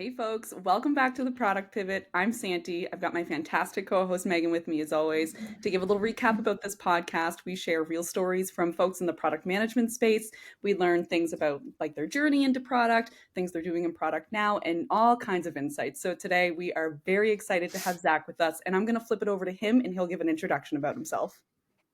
Hey folks, welcome back to the Product Pivot. I'm Santi. I've got my fantastic co-host Megan with me as always. To give a little recap about this podcast, we share real stories from folks in the product management space. We learn things about like their journey into product, things they're doing in product now, and all kinds of insights. So today we are very excited to have Zach with us, and I'm going to flip it over to him and he'll give an introduction about himself.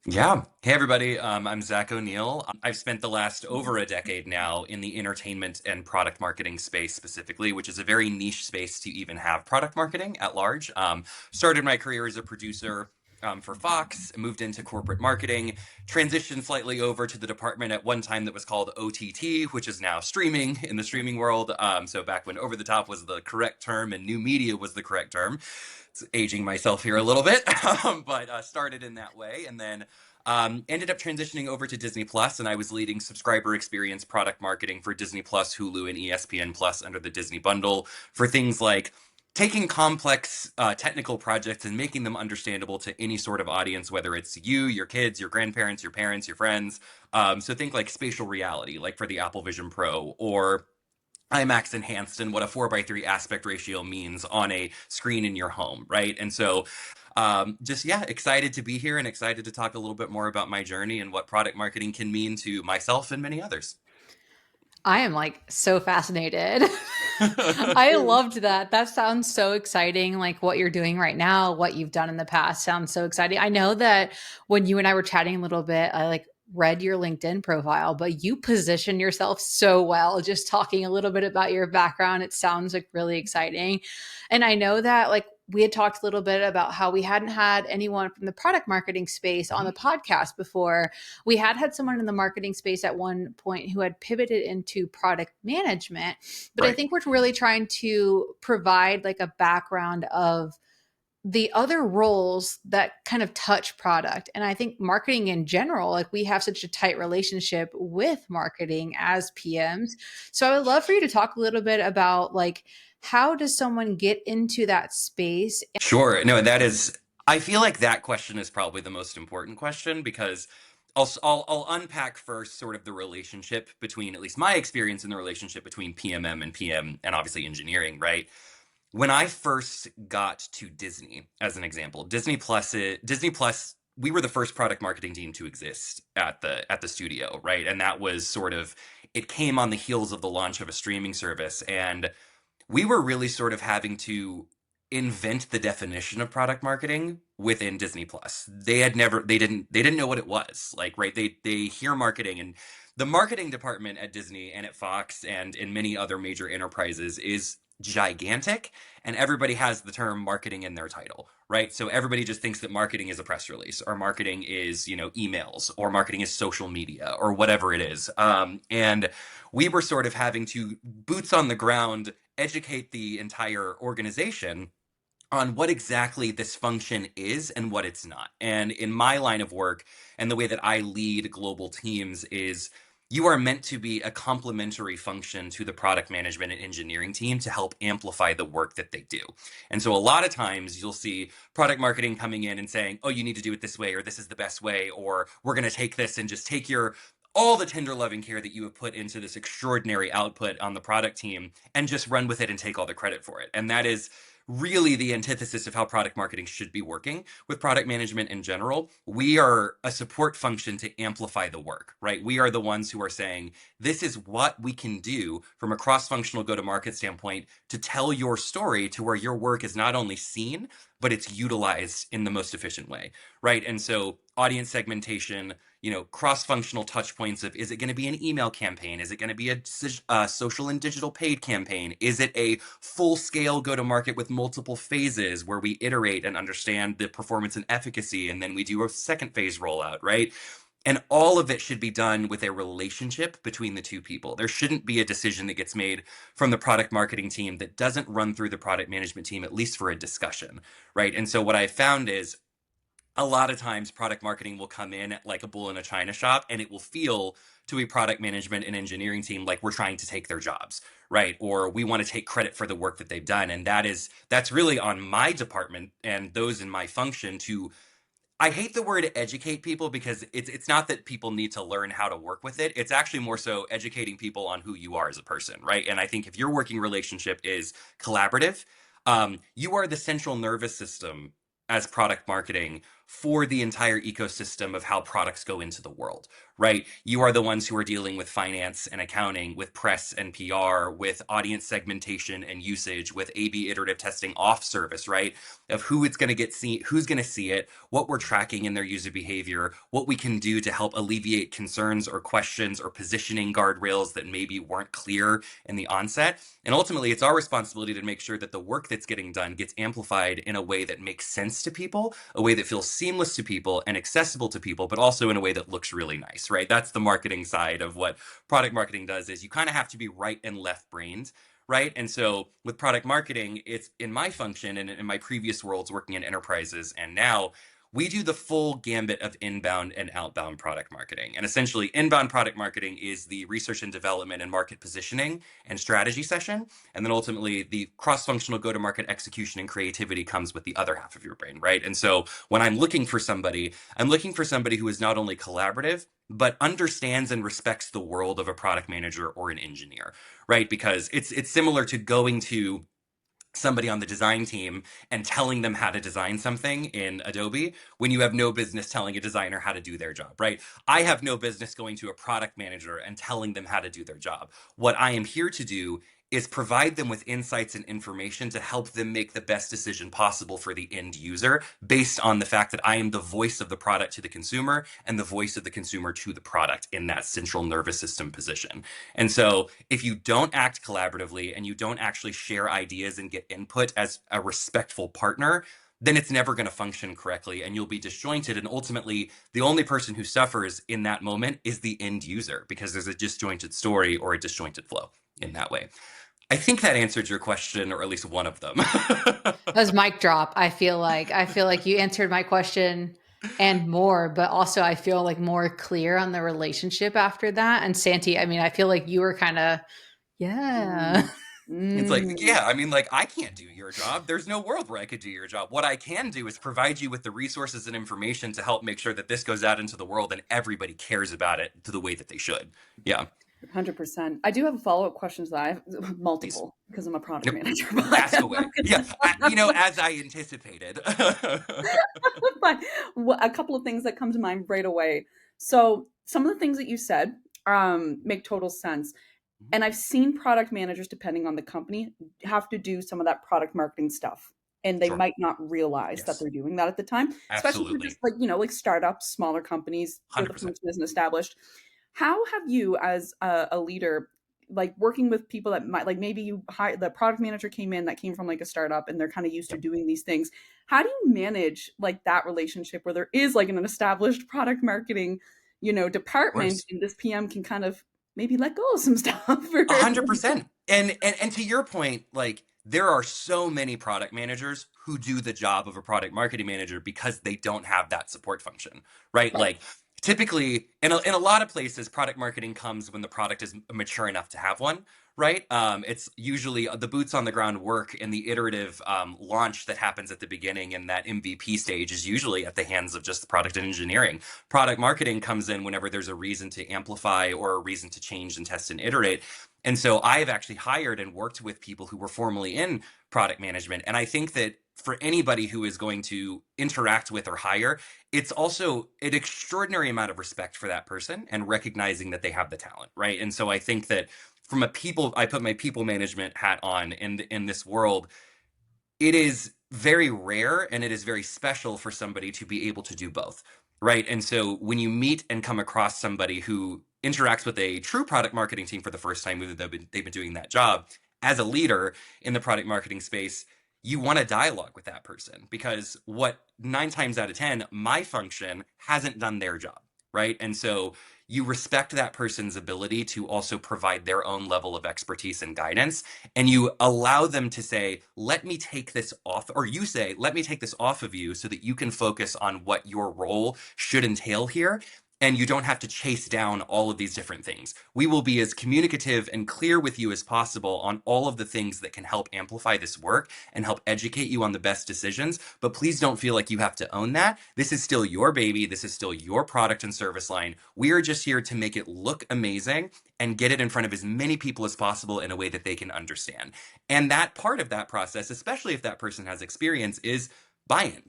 Yeah. Hey, everybody. I'm Zach O'Neill. I've spent the last over a decade now in the entertainment and product marketing space specifically, which is a very niche space to even have product marketing at large. Started my career as a producer for Fox, moved into corporate marketing, transitioned slightly over to the department at one time that was called OTT, which is now streaming in the streaming world. So back when over the top was the correct term and new media was the correct term. It's aging myself here a little bit, but started in that way and then ended up transitioning over to Disney Plus, and I was leading subscriber experience product marketing for Disney Plus, Hulu, and ESPN Plus under the Disney bundle for things like taking complex technical projects and making them understandable to any sort of audience, whether it's you, your kids, your grandparents, your parents, your friends. So think like spatial reality, like for the Apple Vision Pro, or IMAX enhanced and what a 4:3 aspect ratio means on a screen in your home, right? And so just yeah, excited to be here and excited to talk a little bit more about my journey and what product marketing can mean to myself and many others. I am like so fascinated. I loved that. That sounds so exciting. Like what you're doing right now, what you've done in the past sounds so exciting. I know that when you and I were chatting a little bit, I like read your LinkedIn profile, but you position yourself so well. Just talking a little bit about your background, it sounds like really exciting. And I know that like we had talked a little bit about how we hadn't had anyone from the product marketing space on the podcast before. We had someone in the marketing space at one point who had pivoted into product management, but I Right. think we're really trying to provide like a background of the other roles that kind of touch product. And I think marketing in general, like we have such a tight relationship with marketing as PMs. So I would love for you to talk a little bit about like how does someone get into that space? Sure. No, that is, I feel like that question is probably the most important question because I'll unpack first sort of the relationship between, at least my experience in the relationship between PMM and PM and obviously engineering, right? When I first got to Disney, as an example, Disney Plus, we were the first product marketing team to exist at the studio, right? And that was sort of it came on the heels of the launch of a streaming service, and we were really sort of having to invent the definition of product marketing within Disney Plus. They didn't know what it was. Like, right, they hear marketing, and the marketing department at Disney and at Fox and in many other major enterprises is gigantic, and everybody has the term marketing in their title, right? So everybody just thinks that marketing is a press release, or marketing is, emails, or marketing is social media, or whatever it is. And we were sort of having to boots on the ground educate the entire organization on what exactly this function is and what it's not. And in my line of work and the way that I lead global teams is you are meant to be a complementary function to the product management and engineering team to help amplify the work that they do. And so a lot of times you'll see product marketing coming in and saying, "Oh, you need to do it this way," or "This is the best way," or "We're going to take this and just take your all the tender loving care that you have put into this extraordinary output on the product team and just run with it and take all the credit for it." And that is really the antithesis of how product marketing should be working with product management in general. We are a support function to amplify the work, right? We are the ones who are saying, this is what we can do from a cross-functional go-to-market standpoint to tell your story to where your work is not only seen, but it's utilized in the most efficient way, right? And so audience segmentation, cross-functional touch points of, is it going to be an email campaign? Is it going to be a social and digital paid campaign? Is it a full-scale go-to-market with multiple phases where we iterate and understand the performance and efficacy, and then we do a second phase rollout, right? And all of it should be done with a relationship between the two people. There shouldn't be a decision that gets made from the product marketing team that doesn't run through the product management team, at least for a discussion, right? And so what I found is a lot of times product marketing will come in like a bull in a china shop, and it will feel to a product management and engineering team like we're trying to take their jobs, right? Or we want to take credit for the work that they've done. And that's really on my department and those in my function to I hate the word educate people because it's not that people need to learn how to work with it. It's actually more so educating people on who you are as a person, right? And I think if your working relationship is collaborative, you are the central nervous system as product marketing for the entire ecosystem of how products go into the world, right? You are the ones who are dealing with finance and accounting, with press and PR, with audience segmentation and usage, with A/B iterative testing off service, right? Of who it's going to get see, who's going to see it, what we're tracking in their user behavior, what we can do to help alleviate concerns or questions or positioning guardrails that maybe weren't clear in the onset. And ultimately, it's our responsibility to make sure that the work that's getting done gets amplified in a way that makes sense to people, a way that feels seamless to people and accessible to people, but also in a way that looks really nice, right? That's the marketing side of what product marketing does, is you kind of have to be right and left brained, right? And so with product marketing, it's in my function and in my previous worlds working in enterprises and now, we do the full gambit of inbound and outbound product marketing. And essentially, inbound product marketing is the research and development and market positioning and strategy session. And then ultimately, the cross functional go to market execution and creativity comes with the other half of your brain, right? And so when I'm looking for somebody, I'm looking for somebody who is not only collaborative, but understands and respects the world of a product manager or an engineer, right? Because it's similar to going to somebody on the design team and telling them how to design something in Adobe when you have no business telling a designer how to do their job, right? I have no business going to a product manager and telling them how to do their job. What I am here to do is provide them with insights and information to help them make the best decision possible for the end user based on the fact that I am the voice of the product to the consumer and the voice of the consumer to the product in that central nervous system position. And so if you don't act collaboratively and you don't actually share ideas and get input as a respectful partner, then it's never going to function correctly and you'll be disjointed. And ultimately, the only person who suffers in that moment is the end user because there's a disjointed story or a disjointed flow in that way. I think that answered your question, or at least one of them. That was mic drop. I feel like you answered my question and more, but also I feel like more clear on the relationship after that. And Santi, I mean, I feel like you were kind of, yeah. Mm. It's like, Mm. yeah, I mean, like, I can't do your job. There's no world where I could do your job. What I can do is provide you with the resources and information to help make sure that this goes out into the world and everybody cares about it to the way that they should. Yeah. 100%. I do have follow-up questions that I have Please. multiple because I'm a product Yep. manager, but Ask I'm not away. Yeah. gonna As I anticipated. but a couple of things that come to mind right away. So some of the things that you said make total sense. And I've seen product managers, depending on the company, have to do some of that product marketing stuff. And they Sure. might not realize that Yes. they're doing that at the time, especially for just Absolutely. like, like startups, smaller companies where the 100%. function isn't established. How have you, as a leader, like working with people that might, like maybe you hire the product manager came in that came from like a startup and they're kind of used to Yep. doing these things. How do you manage like that relationship where there is like an established product marketing, Of department course. and this PM can kind of maybe let go of some stuff or 100%. And to your point, like there are so many product managers who do the job of a product marketing manager because they don't have that support function, right? right. Like typically in a lot of places product marketing comes when the product is mature enough to have one, right? It's usually the boots on the ground work and the iterative launch that happens at the beginning and that MVP stage is usually at the hands of just the product and engineering. Product marketing comes in whenever there's a reason to amplify or a reason to change and test and iterate. And so I've actually hired and worked with people who were formerly in product management. And I think that for anybody who is going to interact with or hire, it's also an extraordinary amount of respect for that person and recognizing that they have the talent, right? And so I think that from I put my people management hat on in this world, it is very rare and it is very special for somebody to be able to do both, right? And so when you meet and come across somebody who interacts with a true product marketing team for the first time, whether they've been doing that job as a leader in the product marketing space, you want to dialogue with that person because what 9 times out of 10, my function hasn't done their job, right? And so you respect that person's ability to also provide their own level of expertise and guidance and you allow them to say, let me take this off, or you say, let me take this off of you so that you can focus on what your role should entail here. and you don't have to chase down all of these different things. We will be as communicative and clear with you as possible on all of the things that can help amplify this work and help educate you on the best decisions. But please don't feel like you have to own that. This is still your baby. This is still your product and service line. We are just here to make it look amazing and get it in front of as many people as possible in a way that they can understand. And that part of that process, especially if that person has experience, is buy-in,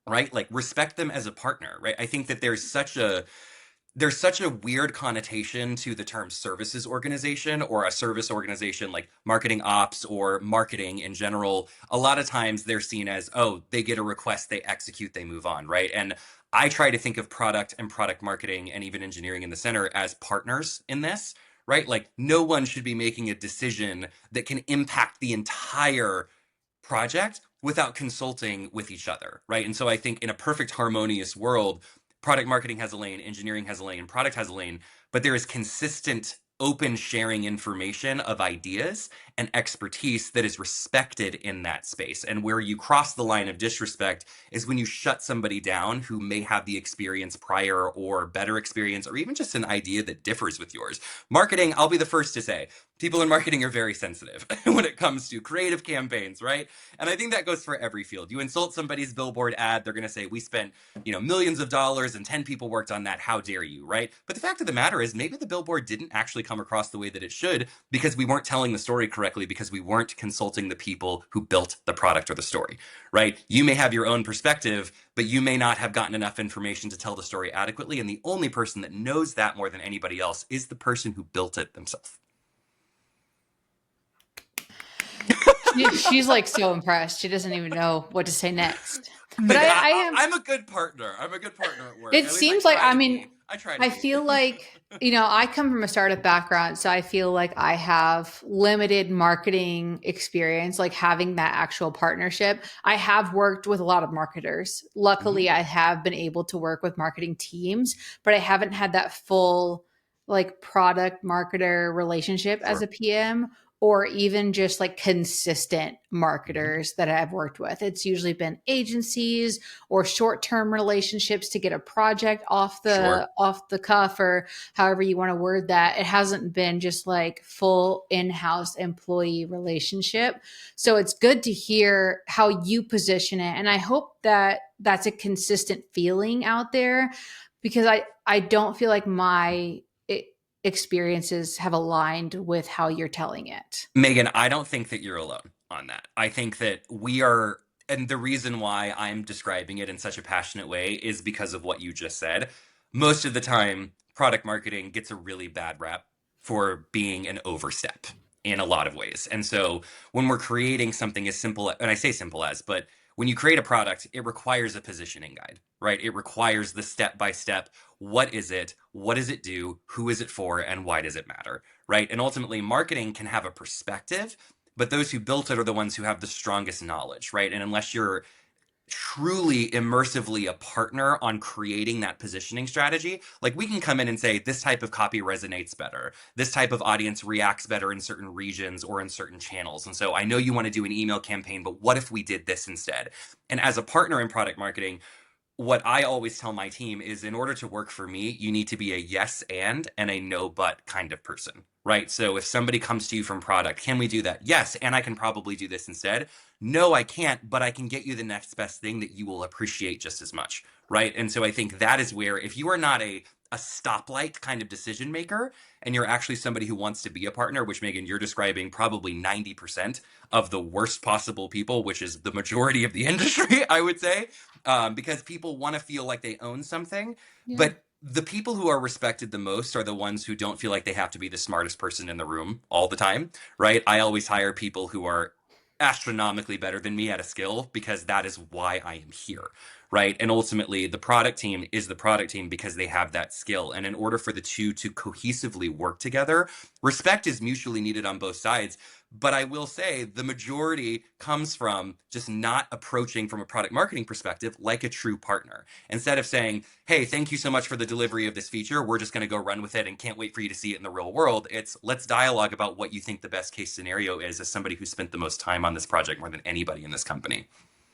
right? Like respect them as a partner, right? I think that there's such a weird connotation to the term services organization or a service organization like marketing ops or marketing in general. A lot of times they're seen as, oh, they get a request, they execute, they move on, right? And I try to think of product and product marketing and even engineering in the center as partners in this, right? Like no one should be making a decision that can impact the entire project without consulting with each other, right? And so I think in a perfect harmonious world, product marketing has a lane, engineering has a lane, product has a lane, but there is consistent open sharing information of ideas and expertise that is respected in that space. And where you cross the line of disrespect is when you shut somebody down who may have the experience prior or better experience or even just an idea that differs with yours. Marketing, I'll be the first to say, people in marketing are very sensitive when it comes to creative campaigns, right? And I think that goes for every field. You insult somebody's billboard ad, they're going to say, we spent, millions of dollars and 10 people worked on that. How dare you, right? But the fact of the matter is maybe the billboard didn't actually come across the way that it should because we weren't telling the story correctly, because we weren't consulting the people who built the product or the story, right? You may have your own perspective, but you may not have gotten enough information to tell the story adequately. And the only person that knows that more than anybody else is the person who built it themselves. She's like so impressed. She doesn't even know what to say next. But I'm a good partner. I'm a good partner at work. It seems like, I feel like, I come from a startup background, so I feel like I have limited marketing experience, like having that actual partnership. I have worked with a lot of marketers. Luckily, I have been able to work with marketing teams, but I haven't had that full like product marketer relationship as a PM, or even just like consistent marketers that I've worked with. It's usually been agencies or short-term relationships to get a project off the cuff, or however you want to word that. It hasn't been just like full in-house employee relationship. So it's good to hear how you position it. And I hope that that's a consistent feeling out there, because I don't feel like my experiences have aligned with how you're telling it. Meagan, I don't think that you're alone on that. I think that we are, and the reason why I'm describing it in such a passionate way is because of what you just said. Most of the time, product marketing gets a really bad rap for being an overstep in a lot of ways. And so when we're creating something as simple, and I say simple as, but when you create a product, it requires a positioning guide, right? It requires the step by step. What is it? What does it do? Who is it for? And why does it matter, right? And ultimately, marketing can have a perspective, but those who built it are the ones who have the strongest knowledge, right? And unless you're truly immersively a partner on creating that positioning strategy, like we can come in and say, this type of copy resonates better. This type of audience reacts better in certain regions or in certain channels. And so I know you want to do an email campaign, but what if we did this instead? And as a partner in product marketing, what I always tell my team is, in order to work for me, you need to be a yes and a no but kind of person, right? So if somebody comes to you from product, can we do that? Yes, and I can probably do this instead. No, I can't, but I can get you the next best thing that you will appreciate just as much, right? And so I think that is where, if you are not a stoplight kind of decision maker, and you're actually somebody who wants to be a partner, which, Meagan, you're describing probably 90% of the worst possible people, which is the majority of the industry, I would say, because people want to feel like they own something. Yeah. But the people who are respected the most are the ones who don't feel like they have to be the smartest person in the room all the time, right? I always hire people who are astronomically better than me at a skill, because that is why I am here, right? And ultimately, the product team is the product team because they have that skill. And in order for the two to cohesively work together, respect is mutually needed on both sides. But I will say the majority comes from just not approaching from a product marketing perspective like a true partner. Instead of saying, hey, thank you so much for the delivery of this feature, we're just going to go run with it and can't wait for you to see it in the real world. It's, let's dialogue about what you think the best case scenario is as somebody who spent the most time on this project more than anybody in this company.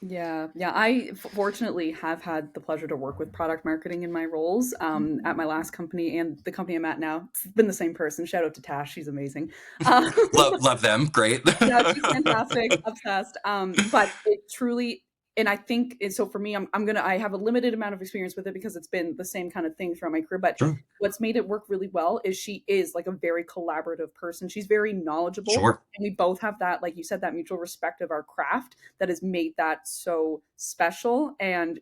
Yeah, yeah. I fortunately have had the pleasure to work with product marketing in my roles at my last company and the company I'm at now. It's been the same person. Shout out to Tash, she's amazing. Um, Love them. Great. yeah, she's fantastic, obsessed. But it truly, and I think so for me, I have a limited amount of experience with it because it's been the same kind of thing throughout my career. But Sure. what's made it work really well is she is like a very collaborative person. She's very knowledgeable, Sure. and we both have that, like you said, that mutual respect of our craft that has made that so special. And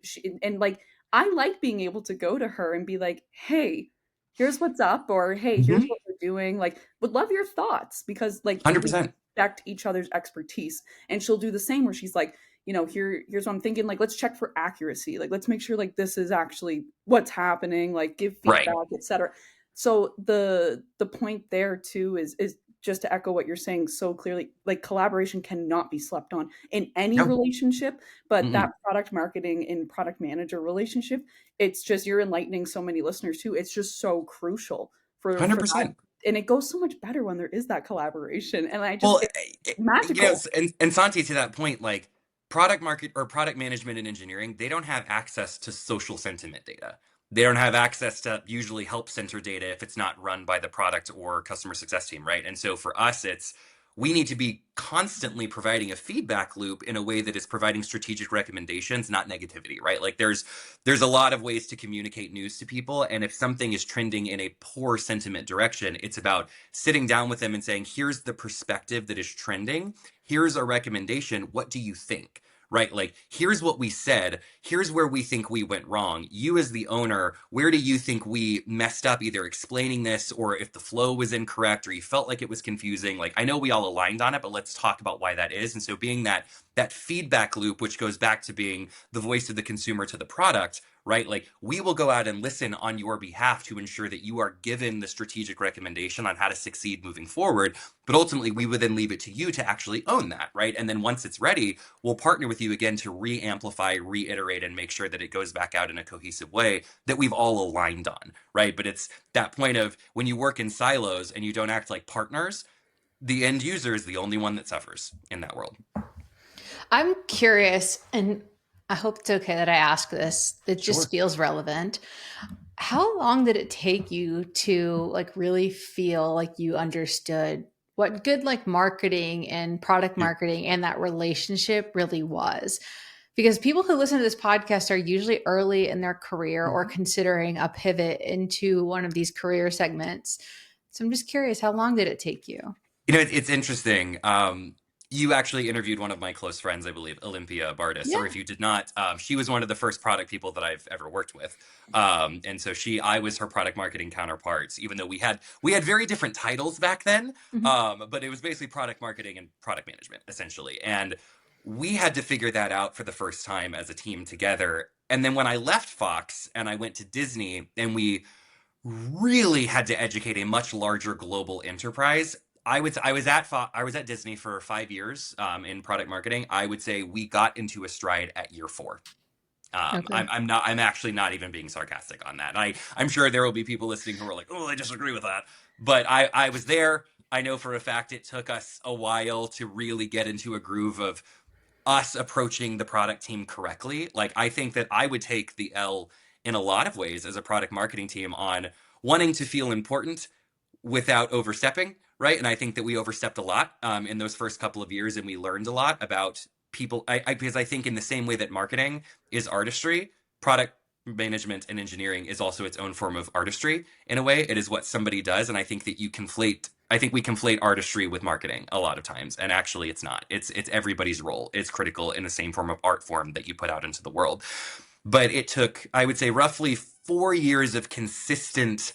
like I like being able to go to her and be like, hey, here's what's up, or hey, here's Hmm. what we're doing. Like, would love your thoughts because like we 100%. respect each other's expertise. And she'll do the same where she's like, here's what I'm thinking. Like, let's check for accuracy. Like, let's make sure like this is actually what's happening. Like, give Right. feedback, etc. So the point there too is just to echo what you're saying so clearly. Like, collaboration cannot be slept on in any No. relationship, but that Mm-mm. product marketing and product manager relationship, it's just you're enlightening so many listeners too. It's just so crucial for that, 100%. and it goes so much better when there is that collaboration. And I just Well, it's magical. and Santi, to that point, like product market or product management and engineering, they don't have access to social sentiment data. They don't have access to usually help center data if it's not run by the product or customer success team, right? And so for us, it's we need to be constantly providing a feedback loop in a way that is providing strategic recommendations, not negativity, right? Like there's a lot of ways to communicate news to people, and if something is trending in a poor sentiment direction, it's about sitting down with them and saying, here's the perspective that is trending. Here's a recommendation. What do you think? Right? Like, here's what we said. Here's where we think we went wrong. You, as the owner, where do you think we messed up, either explaining this or if the flow was incorrect or you felt like it was confusing? Like, I know we all aligned on it, but let's talk about why that is. And so, being that feedback loop, which goes back to being the voice of the consumer to the product, right? Like we will go out and listen on your behalf to ensure that you are given the strategic recommendation on how to succeed moving forward. But ultimately, we would then leave it to you to actually own that, right? And then once it's ready, we'll partner with you again to re-amplify, reiterate, and make sure that it goes back out in a cohesive way that we've all aligned on, right? But it's that point of when you work in silos and you don't act like partners, the end user is the only one that suffers in that world. I'm curious, and I hope it's okay that I ask this. It just Sure. feels relevant. How long did it take you to like really feel like you understood what good like marketing and product Yeah. marketing and that relationship really was? Because people who listen to this podcast are usually early in their career or Mhm. considering a pivot into one of these career segments. So I'm just curious, how long did it take you? It's interesting. You actually interviewed one of my close friends, I believe, Olympia Bardis, or Yeah. if you did not, she was one of the first product people that I've ever worked with. And so I was her product marketing counterparts, even though we had very different titles back then. Mhm. But it was basically product marketing and product management, essentially. And we had to figure that out for the first time as a team together. And then when I left Fox and I went to Disney and we really had to educate a much larger global enterprise. I was at Disney for 5 years in product marketing. I would say we got into a stride at year four. Okay. I'm actually not even being sarcastic on that. I'm sure there will be people listening who are like, oh, I disagree with that. But I was there. I know for a fact it took us a while to really get into a groove of us approaching the product team correctly. Like, I think that I would take the L in a lot of ways as a product marketing team on wanting to feel important without overstepping, right? And I think that we overstepped a lot in those first couple of years, and we learned a lot about people. Because I think in the same way that marketing is artistry, product management and engineering is also its own form of artistry. In a way, it is what somebody does, and I think that I think we conflate artistry with marketing a lot of times, and actually it's not. It's everybody's role. It's critical in the same form of art form that you put out into the world. But it took, I would say, roughly 4 years of consistent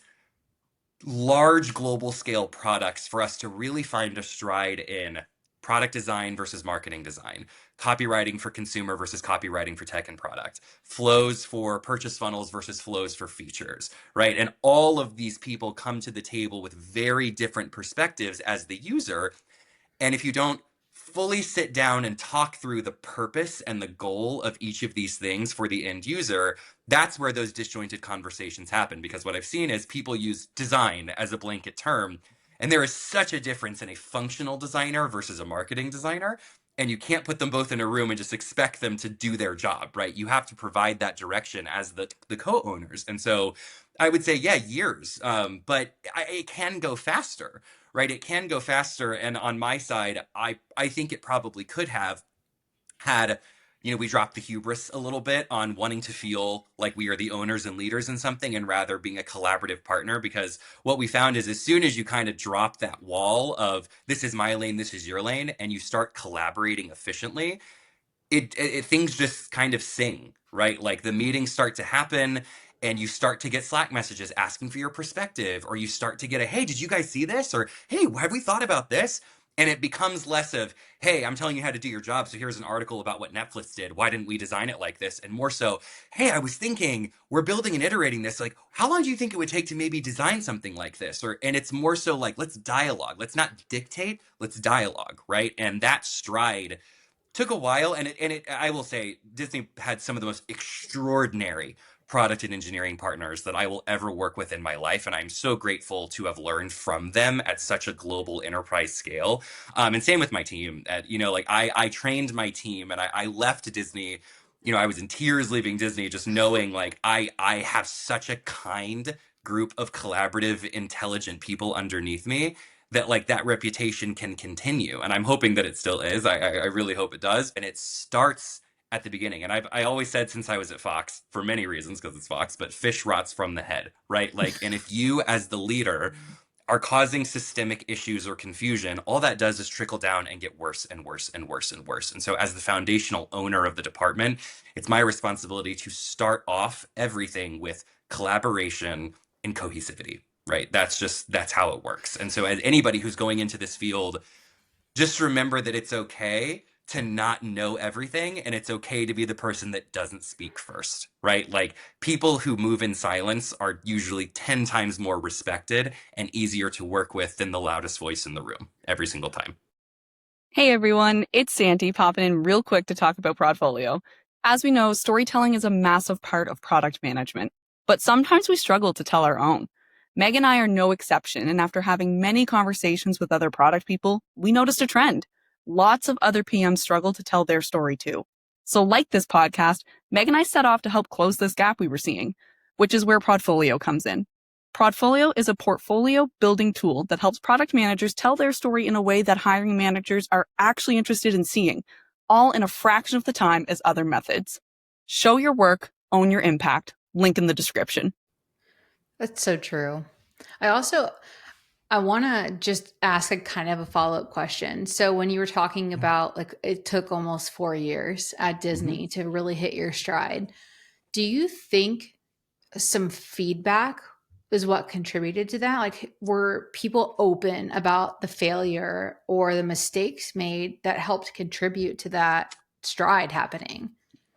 large global scale products for us to really find a stride in product design versus marketing design, copywriting for consumer versus copywriting for tech and product, flows for purchase funnels versus flows for features, right? And all of these people come to the table with very different perspectives as the user, and if you don't fully sit down and talk through the purpose and the goal of each of these things for the end user, that's where those disjointed conversations happen. Because what I've seen is people use design as a blanket term. And there is such a difference in a functional designer versus a marketing designer. and you can't put them both in a room and just expect them to do their job, right? You have to provide that direction as the co-owners. And so I would say, yeah, years, but it can go faster, right? It can go faster. And on my side, I think it probably could have had, we dropped the hubris a little bit on wanting to feel like we are the owners and leaders in something and rather being a collaborative partner. Because what we found is as soon as you kind of drop that wall of this is my lane, this is your lane, and you start collaborating efficiently, things just kind of sing, right? Like the meetings start to happen and you start to get Slack messages asking for your perspective, or you start to get a, hey, did you guys see this? Or, hey, have we thought about this? And it becomes less of, hey, I'm telling you how to do your job, so here's an article about what Netflix did. Why didn't we design it like this? And more so, hey, I was thinking, we're building and iterating this. Like, how long do you think it would take to maybe design something like this? And it's more so like, let's dialogue. Let's not dictate, let's dialogue, right? And that stride took a while, and I will say Disney had some of the most extraordinary product and engineering partners that I will ever work with in my life, and I'm so grateful to have learned from them at such a global enterprise scale. And same with my team. Like I trained my team, and I left Disney. I was in tears leaving Disney, just knowing like I have such a kind group of collaborative, intelligent people underneath me that like that reputation can continue. And I'm hoping that it still is. I really hope it does. And it starts at the beginning. And I always said since I was at Fox, for many reasons, because it's Fox, but fish rots from the head, right? Like, and if you as the leader are causing systemic issues or confusion, all that does is trickle down and get worse and worse and worse and worse. And so as the foundational owner of the department, it's my responsibility to start off everything with collaboration and cohesivity, right? That's how it works. And so as anybody who's going into this field, just remember that it's okay to not know everything, and it's okay to be the person that doesn't speak first, right? Like people who move in silence are usually 10 times more respected and easier to work with than the loudest voice in the room every single time. Hey everyone, it's Santi popping in real quick to talk about Prodfolio. As we know, storytelling is a massive part of product management, but sometimes we struggle to tell our own. Meg and I are no exception, and after having many conversations with other product people, we noticed a trend. Lots of other PMs struggle to tell their story too. So like this podcast, Meg and I set off to help close this gap we were seeing, which is where Prodfolio comes in. Prodfolio is a portfolio building tool that helps product managers tell their story in a way that hiring managers are actually interested in seeing, all in a fraction of the time as other methods. Show your work, own your impact. Link in the description. That's so true. I want to just ask a kind of a follow-up question. So when you were talking about like it took almost 4 years at Disney to really hit your stride, do you think some feedback is what contributed to that? Like were people open about the failure or the mistakes made that helped contribute to that stride happening?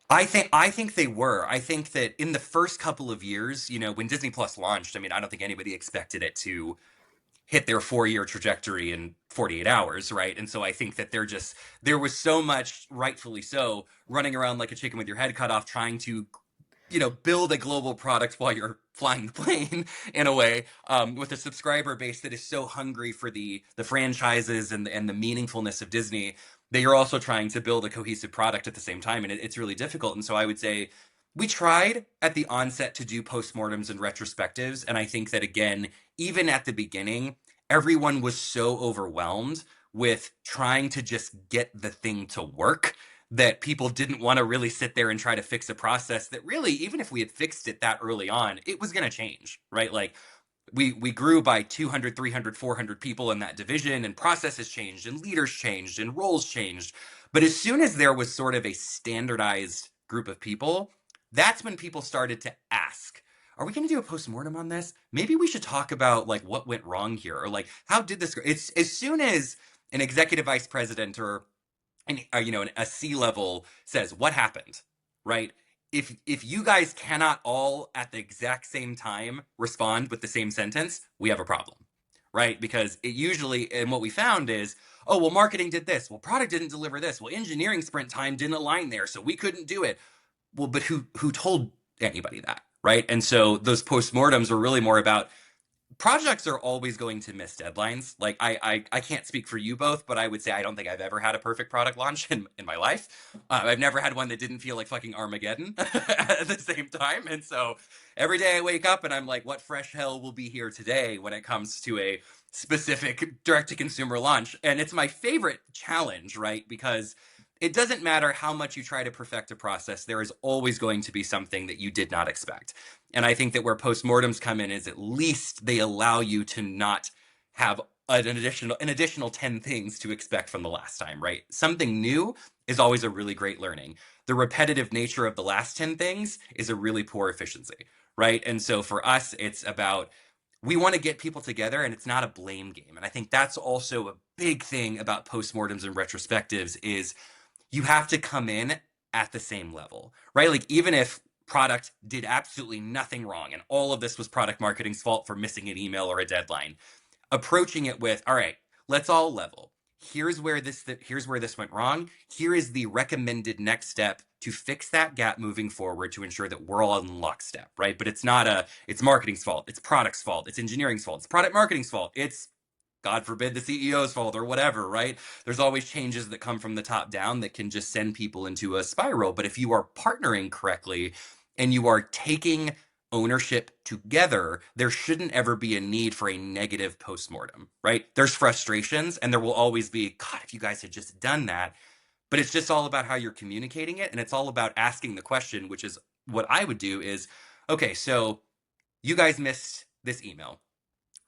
I think they were. I think that in the first couple of years, when Disney Plus launched, I mean, I don't think anybody expected it to hit their 4-year trajectory in 48 hours, right? And so I think that there was so much, rightfully so, running around like a chicken with your head cut off, trying to build a global product while you're flying the plane in a way, with a subscriber base that is so hungry for the franchises and the meaningfulness of Disney, that you're also trying to build a cohesive product at the same time. And it's really difficult. And so I would say we tried at the onset to do postmortems and retrospectives. And I think that, again, even at the beginning, everyone was so overwhelmed with trying to just get the thing to work that people didn't want to really sit there and try to fix a process that really, even if we had fixed it that early on, it was going to change, right? Like we grew by 200, 300, 400 people in that division, and processes changed and leaders changed and roles changed. But as soon as there was sort of a standardized group of people, that's when people started to ask, are we going to do a postmortem on this? Maybe we should talk about like what went wrong here, or like how did this go? It's as soon as an executive vice president or a C-level says what happened, right? If you guys cannot all at the exact same time respond with the same sentence, we have a problem, right? Because it usually, and what we found is, oh, well, marketing did this, well, product didn't deliver this, well, engineering sprint time didn't align there, so we couldn't do it. Well, but who told anybody that, right? And so those postmortems are really more about projects are always going to miss deadlines. Like I can't speak for you both, but I would say I don't think I've ever had a perfect product launch in my life. I've never had one that didn't feel like fucking Armageddon at the same time. And so every day I wake up and I'm like, what fresh hell will be here today when it comes to a specific direct to consumer launch? And it's my favorite challenge, right? Because it doesn't matter how much you try to perfect a process, there is always going to be something that you did not expect. And I think that where postmortems come in is at least they allow you to not have an additional 10 things to expect from the last time, right? Something new is always a really great learning. The repetitive nature of the last 10 things is a really poor efficiency, right? And so for us, it's about we want to get people together and it's not a blame game. And I think that's also a big thing about postmortems and retrospectives is you have to come in at the same level, right? Like even if product did absolutely nothing wrong and all of this was product marketing's fault for missing an email or a deadline, approaching it with, all right, let's all level. Here's where this went wrong. Here is the recommended next step to fix that gap moving forward to ensure that we're all in lockstep, right? But it's marketing's fault, it's product's fault, it's engineering's fault, it's product marketing's fault, it's God forbid the CEO's fault or whatever, right? There's always changes that come from the top down that can just send people into a spiral. But if you are partnering correctly and you are taking ownership together, there shouldn't ever be a need for a negative postmortem, right? There's frustrations and there will always be, God, if you guys had just done that. But it's just all about how you're communicating it. And it's all about asking the question, which is what I would do is, okay, so you guys missed this email.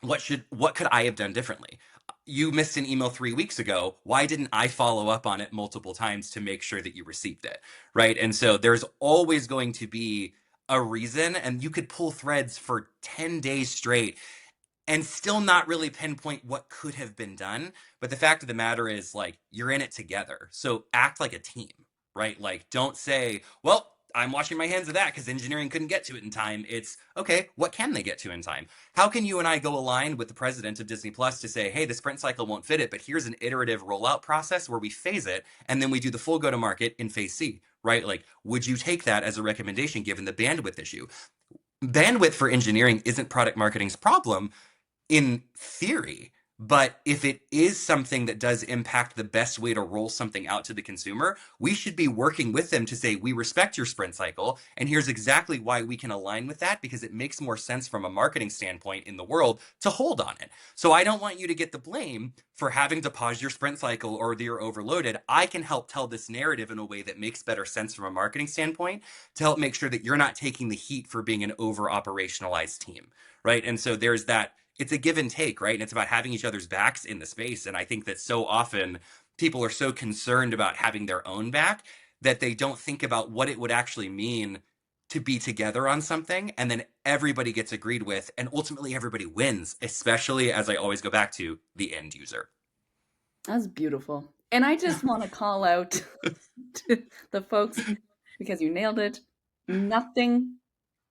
What could I have done differently? You missed an email 3 weeks ago. Why didn't I follow up on it multiple times to make sure that you received it? Right. And so there's always going to be a reason, and you could pull threads for 10 days straight and still not really pinpoint what could have been done. But the fact of the matter is, like, you're in it together. So act like a team, right? Like, don't say, well, I'm washing my hands of that because engineering couldn't get to it in time. It's, okay, what can they get to in time? How can you and I go align with the president of Disney Plus to say, hey, the sprint cycle won't fit it, but here's an iterative rollout process where we phase it and then we do the full go to market in phase C, right? Like, would you take that as a recommendation given the bandwidth issue? Bandwidth for engineering isn't product marketing's problem in theory. But if it is something that does impact the best way to roll something out to the consumer, we should be working with them to say, we respect your sprint cycle, and here's exactly why we can align with that, because it makes more sense from a marketing standpoint in the world to hold on it. So I don't want you to get the blame for having to pause your sprint cycle or that you're overloaded. I can help tell this narrative in a way that makes better sense from a marketing standpoint to help make sure that you're not taking the heat for being an over-operationalized team, right? And so there's that. It's a give and take, right? And it's about having each other's backs in the space. And I think that so often people are so concerned about having their own back that they don't think about what it would actually mean to be together on something. And then everybody gets agreed with, and ultimately everybody wins, especially, as I always go back to, the end user. That's beautiful. And I just want to call out to the folks, because you nailed it. Nothing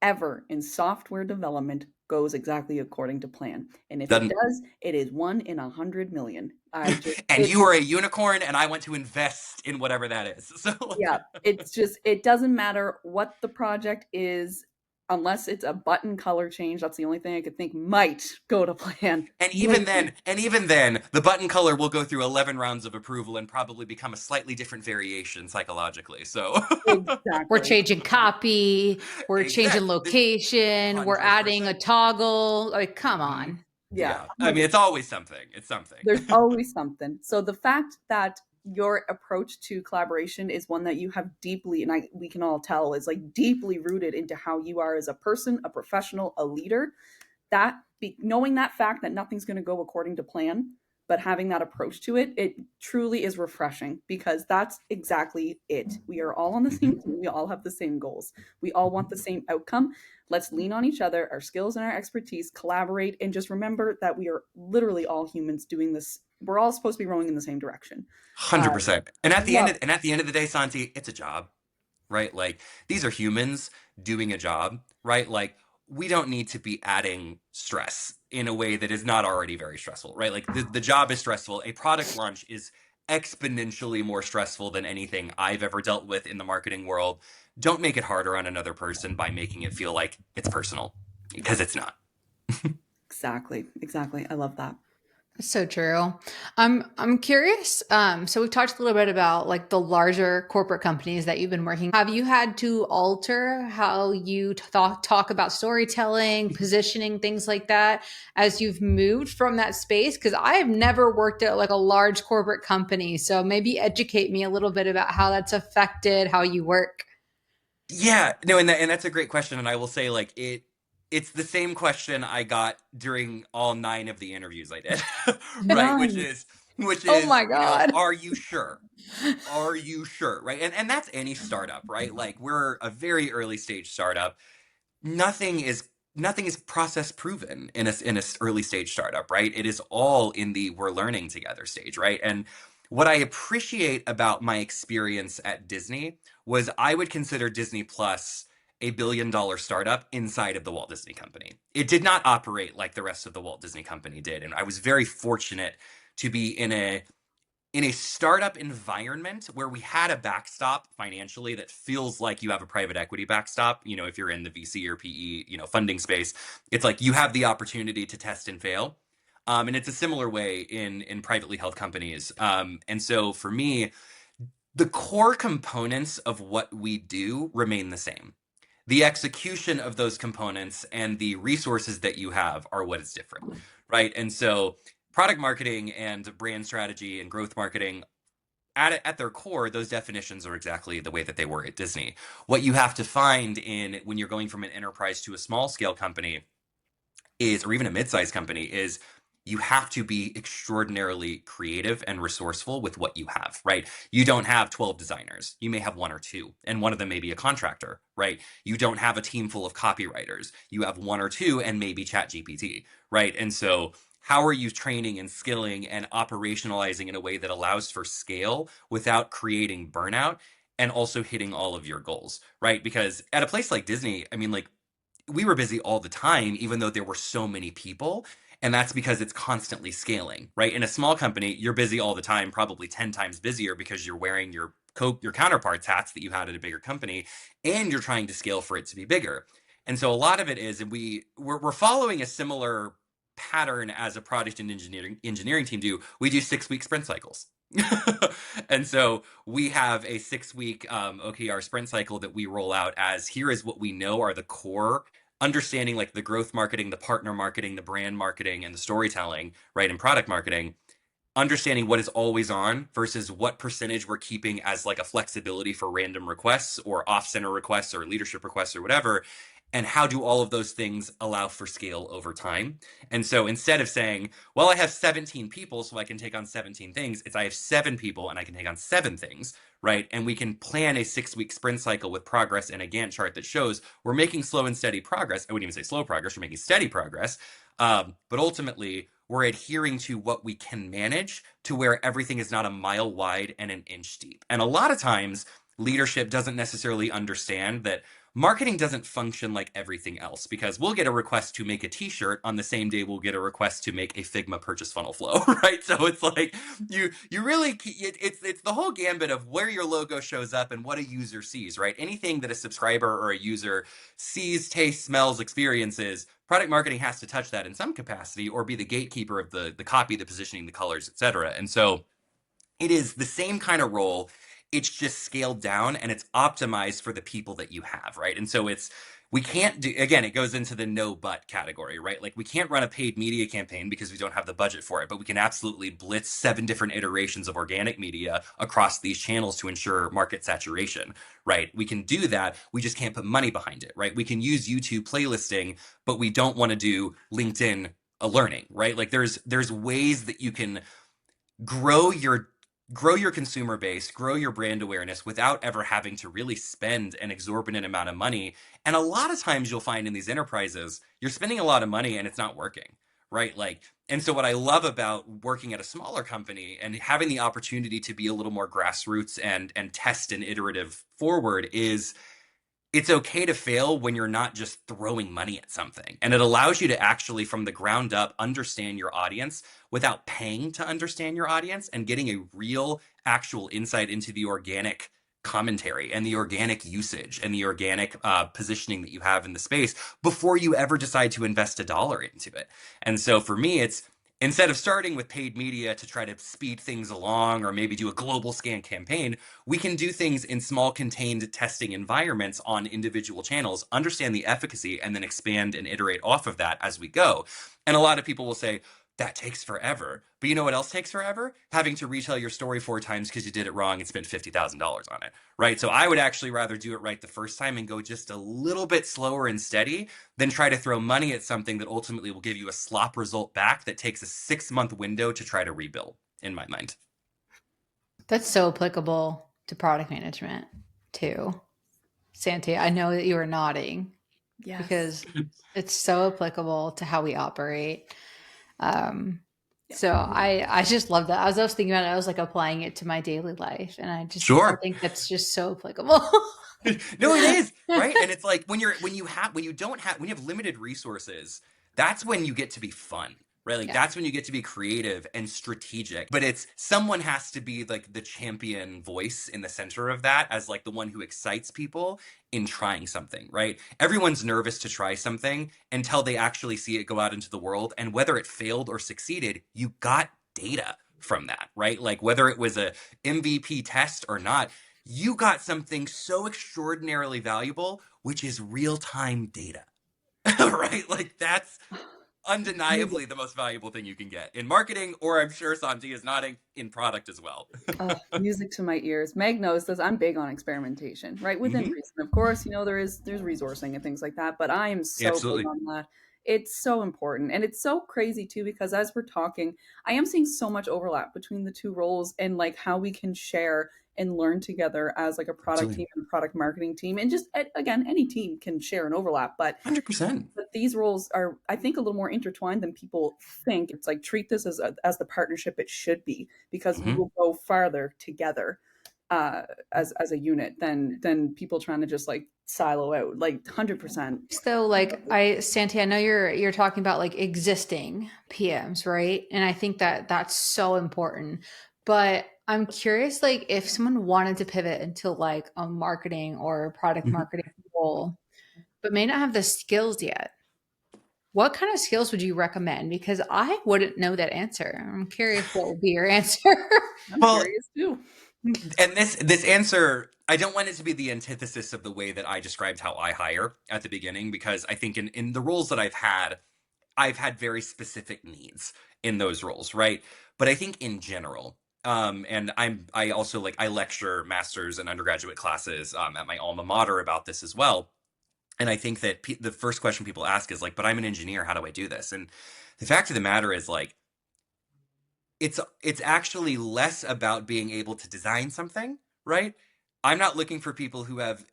ever in software development goes exactly according to plan. And if it does, it is 1 in 100 million. And you are a unicorn, and I want to invest in whatever that is. So yeah, it doesn't matter what the project is, unless it's a button color change. That's the only thing I could think might go to plan. And even then, the button color will go through 11 rounds of approval and probably become a slightly different variation psychologically. So exactly. We're changing copy, we're changing location, we're adding a toggle. Like, come on. Yeah. I mean, it's always something. It's something. There's always something. So the fact that your approach to collaboration is one that you have deeply, and we can all tell, is like deeply rooted into how you are as a person, a professional, a leader. Knowing that fact that nothing's going to go according to plan, but having that approach to it, it truly is refreshing, because that's exactly it. We are all on the same team. We all have the same goals. We all want the same outcome. Let's lean on each other, our skills and our expertise, collaborate, and just remember that we are literally all humans doing this. We're all supposed to be rowing in the same direction. 100%. And at the end of the day, Santi, it's a job, right? Like, these are humans doing a job, right? Like, we don't need to be adding stress in a way that is not already very stressful, right? Like, the job is stressful. A product launch is exponentially more stressful than anything I've ever dealt with in the marketing world. Don't make it harder on another person by making it feel like it's personal, because it's not. Exactly. Exactly. I love that. So true. I'm curious. So we've talked a little bit about like the larger corporate companies that you've been working. Have you had to alter how you talk about storytelling, positioning, things like that as you've moved from that space? Because I have never worked at like a large corporate company. So maybe educate me a little bit about how that's affected how you work. Yeah, no, and that's a great question, and I will say like it's the same question I got during all 9 of the interviews I did, right? Which Nice. is which Oh is, my God. are you sure? Are you sure? Right? And that's any startup, right? Like we're a very early stage startup. Nothing is nothing is process proven in a early stage startup, right? It is all in the we're learning together stage, right? And what I appreciate about my experience at Disney was I would consider Disney Plus a $1 billion startup inside of the Walt Disney Company. It did not operate like the rest of the Walt Disney Company did, and I was very fortunate to be in a startup environment where we had a backstop financially that feels like you have a private equity backstop. If you're in the VC or PE, funding space, it's like you have the opportunity to test and fail. And it's a similar way in privately held companies. And so for me, the core components of what we do remain the same. The execution of those components and the resources that you have are what is different, right? And so product marketing and brand strategy and growth marketing, at their core, those definitions are exactly the way that they were at Disney. What you have to find in when you're going from an enterprise to a small scale company is, or even a mid-sized company, is you have to be extraordinarily creative and resourceful with what you have, right? You don't have 12 designers. You may have one or two, and one of them may be a contractor, right? You don't have a team full of copywriters. You have one or two and maybe ChatGPT, right? And so how are you training and skilling and operationalizing in a way that allows for scale without creating burnout and also hitting all of your goals, right? Because at a place like Disney, I mean, like, we were busy all the time, even though there were so many people. And that's because it's constantly scaling, right? In a small company, you're busy all the time, probably 10 times busier because you're wearing your counterparts hats that you had at a bigger company, and you're trying to scale for it to be bigger. And so a lot of it is, and we're following a similar pattern as a product and engineering team do. We do 6-week sprint cycles. And so we have a 6-week OKR sprint cycle that we roll out as, here is what we know are the core, understanding like the growth marketing, the partner marketing, the brand marketing, and the storytelling, right, and product marketing, understanding what is always on versus what percentage we're keeping as like a flexibility for random requests or off-center requests or leadership requests or whatever, and how do all of those things allow for scale over time. And so instead of saying, well, I have 17 people so I can take on 17 things, it's I have 7 people and I can take on 7 things, right? And we can plan a 6-week sprint cycle with progress and a Gantt chart that shows we're making slow and steady progress. I wouldn't even say slow progress, we're making steady progress. But ultimately, we're adhering to what we can manage to where everything is not a mile wide and an inch deep. And a lot of times, leadership doesn't necessarily understand that marketing doesn't function like everything else, because we'll get a request to make a t-shirt on the same day we'll get a request to make a Figma purchase funnel flow, right? So it's like you really it's the whole gambit of where your logo shows up and what a user sees, right? Anything that a subscriber or a user sees, tastes, smells, experiences, product marketing has to touch that in some capacity or be the gatekeeper of the copy, the positioning, the colors, etc. And so it is the same kind of role. It's just scaled down and it's optimized for the people that you have, right? And so we can't do, again, it goes into the no but category, right? Like we can't run a paid media campaign because we don't have the budget for it, but we can absolutely blitz 7 different iterations of organic media across these channels to ensure market saturation, right? We can do that. We just can't put money behind it, right? We can use YouTube playlisting, but we don't want to do LinkedIn learning, right? Like there's ways that you can grow your grow your consumer base, grow your brand awareness without ever having to really spend an exorbitant amount of money. And a lot of times you'll find in these enterprises, you're spending a lot of money and it's not working, right? Like, and so what I love about working at a smaller company and having the opportunity to be a little more grassroots and test and iterative forward is, it's okay to fail when you're not just throwing money at something. And it allows you to actually, from the ground up, understand your audience without paying to understand your audience and getting a real, actual insight into the organic commentary and the organic usage and the organic positioning that you have in the space before you ever decide to invest $1 into it. And so for me, it's instead of starting with paid media to try to speed things along or maybe do a global scan campaign, we can do things in small contained testing environments on individual channels, understand the efficacy, and then expand and iterate off of that as we go. And a lot of people will say, that takes forever. But you know what else takes forever? Having to retell your story 4 times because you did it wrong and spent $50,000 on it, right? So I would actually rather do it right the first time and go just a little bit slower and steady than try to throw money at something that ultimately will give you a slop result back that takes a 6-month window to try to rebuild, in my mind. That's so applicable to product management too. Santi, I know that you are nodding because it's so applicable to how we operate. So I just love that. As I was thinking about it, I was like applying it to my daily life, and I think that's just so applicable. No, it is, right? And it's like when you have limited resources, that's when you get to be fun, right? Like that's when you get to be creative and strategic. But it's someone has to be like the champion voice in the center of that, as like the one who excites people in trying something, right? Everyone's nervous to try something until they actually see it go out into the world. And whether it failed or succeeded, you got data from that, right? Like whether it was a MVP test or not, you got something so extraordinarily valuable, which is real-time data, right? Like that's undeniably the most valuable thing you can get in marketing, or I'm sure Santi is nodding, in product as well. Music to my ears. Meg knows this. I'm big on experimentation, right? Within reason, of course. You know, there's resourcing and things like that, but I am so Absolutely. big on that. It's so important, and it's so crazy too because as we're talking, I am seeing so much overlap between the two roles and like how we can share and learn together as like a product team and a product marketing team, and just again, any team can share an overlap, but 100%. But these roles are, I think, a little more intertwined than people think. It's like treat this as the partnership it should be because we will go farther together as a unit than people trying to just like silo out, like 100%. So like Santi, I know you're talking about like existing PMs, right? And I think that that's so important. But I'm curious, like if someone wanted to pivot into like a marketing or product marketing role, but may not have the skills yet, what kind of skills would you recommend? Because I wouldn't know that answer. I'm curious what would be your answer. I'm curious too. And this answer, I don't want it to be the antithesis of the way that I described how I hire at the beginning, because I think in the roles that I've had very specific needs in those roles, right? But I think in general, and I also I lecture master's and undergraduate classes at my alma mater about this as well. And I think that the first question people ask is like, but I'm an engineer, how do I do this? And the fact of the matter is like, it's actually less about being able to design something, right? I'm not looking for people who have,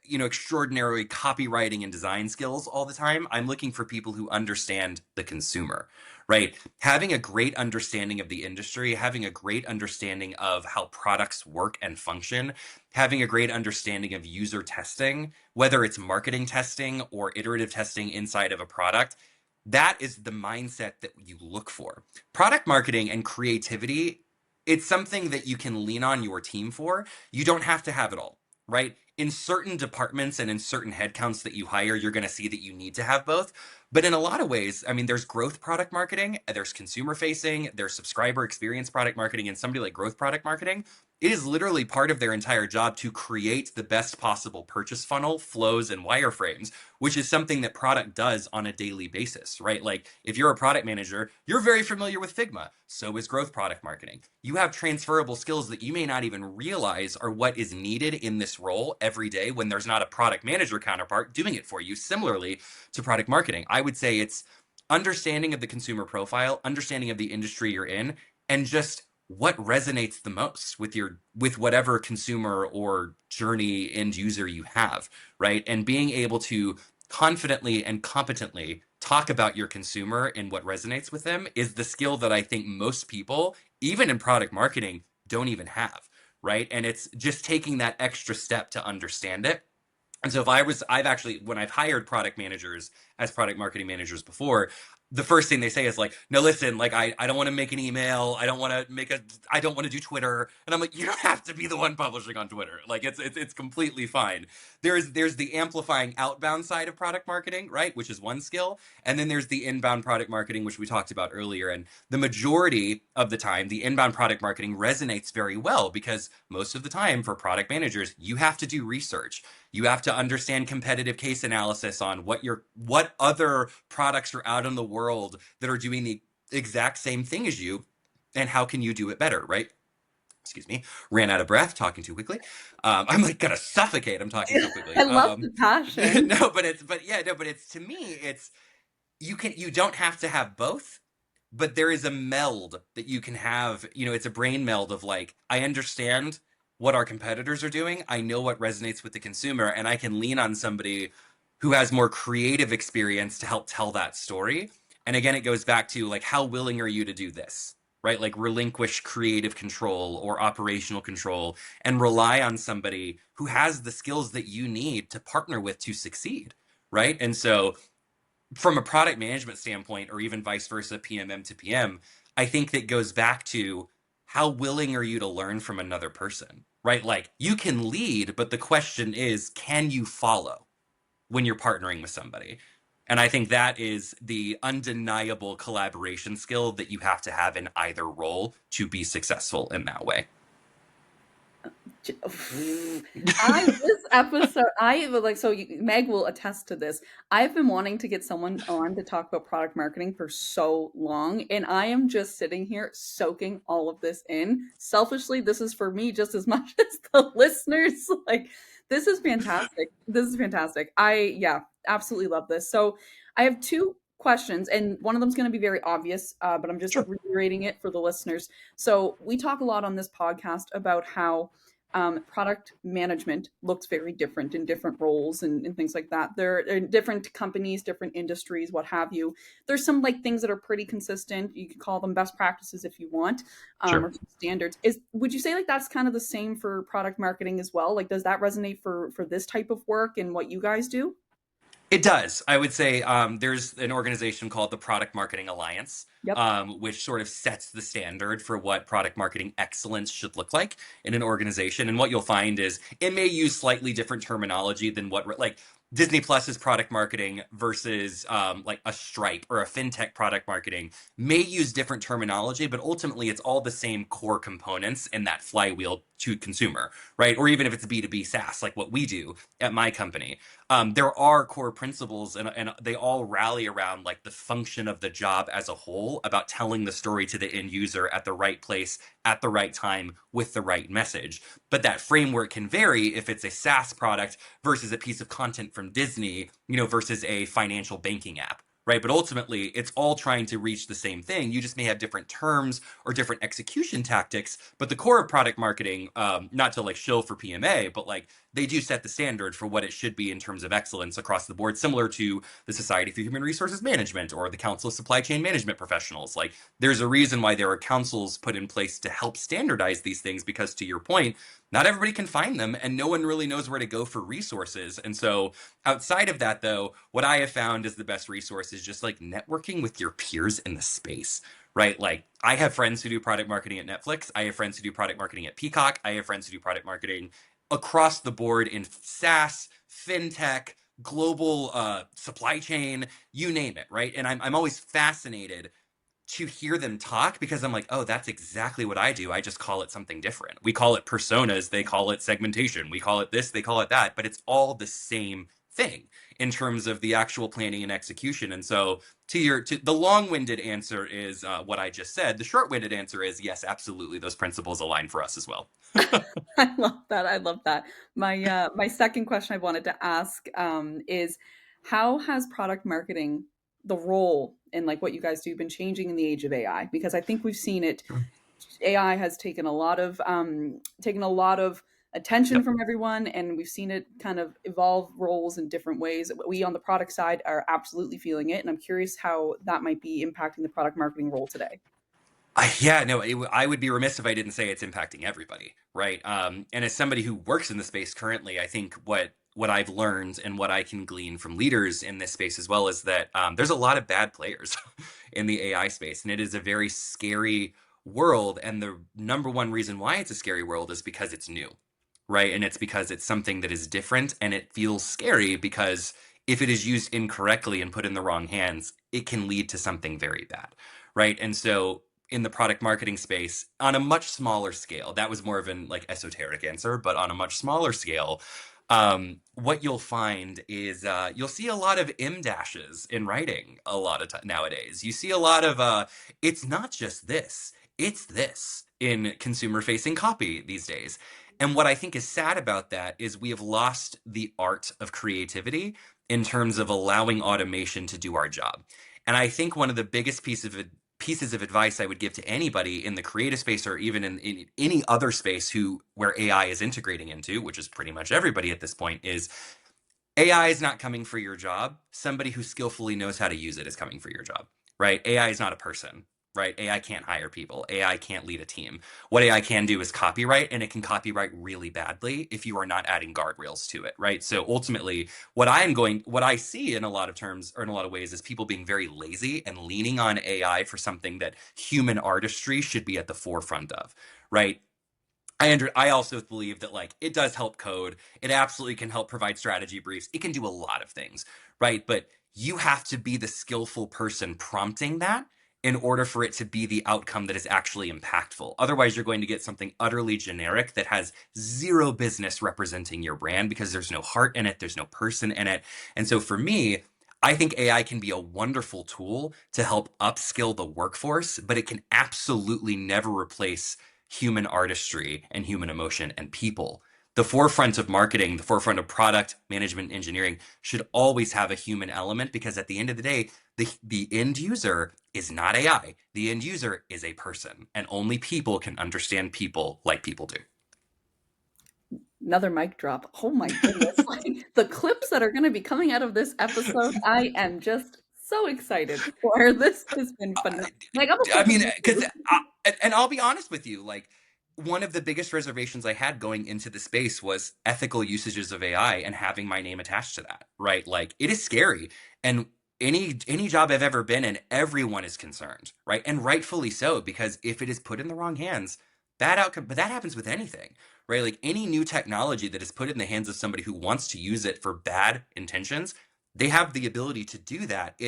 extraordinary copywriting and design skills all the time. I'm looking for people who understand the consumer, right? Having a great understanding of the industry, having a great understanding of how products work and function, having a great understanding of user testing, whether it's marketing testing or iterative testing inside of a product. That is the mindset that you look for. Product marketing and creativity, it's something that you can lean on your team for. You don't have to have it all, right? In certain departments and in certain headcounts that you hire, you're going to see that you need to have both. But in a lot of ways, I mean, there's growth product marketing, there's consumer facing, there's subscriber experience product marketing, and somebody like growth product marketing, it is literally part of their entire job to create the best possible purchase funnel, flows, and wireframes, which is something that product does on a daily basis, right? Like if you're a product manager, you're very familiar with Figma. So is growth product marketing. You have transferable skills that you may not even realize are what is needed in this role every day when there's not a product manager counterpart doing it for you. Similarly to product marketing, I would say it's understanding of the consumer profile, understanding of the industry you're in, and just what resonates the most with whatever consumer or journey end user you have, right? And being able to confidently and competently talk about your consumer and what resonates with them is the skill that I think most people, even in product marketing, don't even have, right? And it's just taking that extra step to understand it. And so I've actually, when I've hired product managers as product marketing managers before, the first thing they say is like, no, listen, like I don't want to make an email. I don't want to do Twitter. And I'm like, you don't have to be the one publishing on Twitter. Like it's completely fine. There's the amplifying outbound side of product marketing, right? Which is one skill. And then there's the inbound product marketing, which we talked about earlier. And the majority of the time, the inbound product marketing resonates very well because most of the time for product managers, you have to do research. You have to understand competitive case analysis on what other products are out in the world that are doing the exact same thing as you, and how can you do it better, right? Excuse me, ran out of breath talking too quickly. I'm like gonna suffocate. I'm talking so quickly. I love the passion. No, but it's to me, it's you don't have to have both, but there is a meld that you can have. It's a brain meld of like, I understand what our competitors are doing. I know what resonates with the consumer, and I can lean on somebody who has more creative experience to help tell that story. And again, it goes back to like, how willing are you to do this? Right? Like relinquish creative control or operational control and rely on somebody who has the skills that you need to partner with to succeed. Right. And so from a product management standpoint, or even vice versa, PMM to PM, I think that goes back to how willing are you to learn from another person, right? Like you can lead, but the question is, can you follow when you're partnering with somebody? And I think that is the undeniable collaboration skill that you have to have in either role to be successful in that way. This episode, I like, so Meg will attest to this. I've been wanting to get someone on to talk about product marketing for so long, and I am just sitting here soaking all of this in. Selfishly, this is for me just as much as the listeners. Like, this is fantastic. This is fantastic. Yeah, absolutely love this. So, I have two questions, and one of them is going to be very obvious, but I'm just Sure. reiterating it for the listeners. So, we talk a lot on this podcast about how product management looks very different in different roles and things like that. There are in different companies, different industries, what have you. There's some like things that are pretty consistent. You can call them best practices if you want, Sure. or standards. Would you say like that's kind of the same for product marketing as well? Like, does that resonate for this type of work and what you guys do? It does. I would say there's an organization called the Product Marketing Alliance, Yep. which sort of sets the standard for what product marketing excellence should look like in an organization. And what you'll find is it may use slightly different terminology than what, like, Disney Plus's product marketing versus like a Stripe or a fintech product marketing may use different terminology, but ultimately it's all the same core components in that flywheel to consumer, right? Or even if it's a B2B SaaS, like what we do at my company. There are core principles, and they all rally around like the function of the job as a whole, about telling the story to the end user at the right place, at the right time, with the right message. But that framework can vary if it's a SaaS product versus a piece of content from Disney, versus a financial banking app. Right. But ultimately, it's all trying to reach the same thing. You just may have different terms or different execution tactics. But the core of product marketing, not to like shill for PMA, but like they do set the standard for what it should be in terms of excellence across the board, similar to the Society for Human Resources Management or the Council of Supply Chain Management Professionals. Like there's a reason why there are councils put in place to help standardize these things, because to your point, not everybody can find them and no one really knows where to go for resources. And so outside of that, though, what I have found is the best resource is just like networking with your peers in the space. Right? Like I have friends who do product marketing at Netflix. I have friends who do product marketing at Peacock. I have friends who do product marketing across the board in SaaS, fintech, global supply chain, you name it, right? And I'm always fascinated to hear them talk, because I'm like, oh, that's exactly what I do. I just call it something different. We call it personas, they call it segmentation. We call it this, they call it that, but it's all the same thing in terms of the actual planning and execution. And so to the long-winded answer is what I just said. The short-winded answer is yes, absolutely. Those principles align for us as well. I love that. I love that. My second question I wanted to ask is how has product marketing, the role in like what you guys do, been changing in the age of AI? Because I think we've seen it. AI has taken a lot of attention Yep. from everyone, and we've seen it kind of evolve roles in different ways. We on the product side are absolutely feeling it, and I'm curious how that might be impacting the product marketing role today. Yeah, no, I would be remiss if I didn't say it's impacting everybody, right? And as somebody who works in the space currently, I think what what I've learned and what I can glean from leaders in this space as well is that there's a lot of bad players in the AI space, and it is a very scary world. And the number one reason why it's a scary world is because it's new, right? And it's because it's something that is different, and it feels scary because if it is used incorrectly and put in the wrong hands, it can lead to something very bad, right? And so in the product marketing space, on a much smaller scale, that was more of an like esoteric answer, but on a much smaller scale, what you'll find is you'll see a lot of M dashes in writing a lot of nowadays. You see a lot of it's not just this, it's this in consumer facing copy these days. And what I think is sad about that is we have lost the art of creativity in terms of allowing automation to do our job. And I think one of the biggest pieces of advice I would give to anybody in the creative space or even in any other space where AI is integrating into, which is pretty much everybody at this point, is AI is not coming for your job. Somebody who skillfully knows how to use it is coming for your job, right? AI is not a person, right? AI can't hire people. AI can't lead a team. What AI can do is copyright, and it can copyright really badly if you are not adding guardrails to it, right? So ultimately, what I see in a lot of terms or in a lot of ways is people being very lazy and leaning on AI for something that human artistry should be at the forefront of, right? I also believe that like it does help code. It absolutely can help provide strategy briefs. It can do a lot of things, right? But you have to be the skillful person prompting that in order for it to be the outcome that is actually impactful. Otherwise, you're going to get something utterly generic that has zero business representing your brand because there's no heart in it, there's no person in it. And so for me, I think AI can be a wonderful tool to help upskill the workforce, but it can absolutely never replace human artistry and human emotion and people. The forefront of marketing, the forefront of product management engineering should always have a human element because at the end of the day, the end user is not AI. The end user is a person, and only people can understand people like people do. Another mic drop. Oh my goodness. Like the clips that are going to be coming out of this episode, I am just so excited for. This has been phenomenal. Like I'm I obsessed mean, with because, you. and I'll be honest with you, like, one of the biggest reservations I had going into the space was ethical usages of AI and having my name attached to that, right? Like, it is scary. And any job I've ever been in, everyone is concerned, right? And rightfully so, because if it is put in the wrong hands, bad outcome, but that happens with anything, right? Like any new technology that is put in the hands of somebody who wants to use it for bad intentions, they have the ability to do that.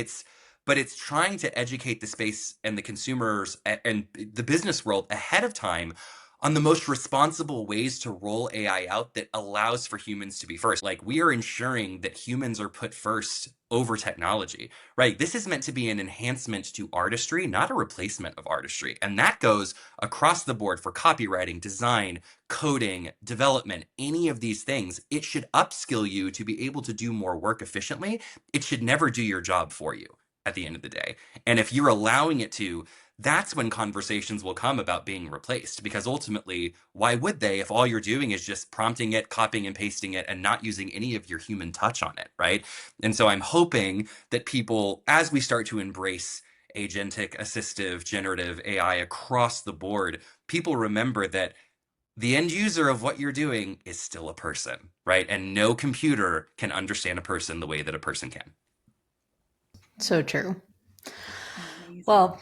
But it's trying to educate the space and the consumers and the business world ahead of time on the most responsible ways to roll AI out that allows for humans to be first. Like we are ensuring that humans are put first over technology, right? This is meant to be an enhancement to artistry, not a replacement of artistry. And that goes across the board for copywriting, design, coding, development, any of these things. It should upskill you to be able to do more work efficiently. It should never do your job for you at the end of the day. And if you're allowing it to, that's when conversations will come about being replaced. Because ultimately, why would they if all you're doing is just prompting it, copying and pasting it, and not using any of your human touch on it, right? And so I'm hoping that people, as we start to embrace agentic, assistive, generative AI across the board, people remember that the end user of what you're doing is still a person, right? And no computer can understand a person the way that a person can. So true. Amazing. Well,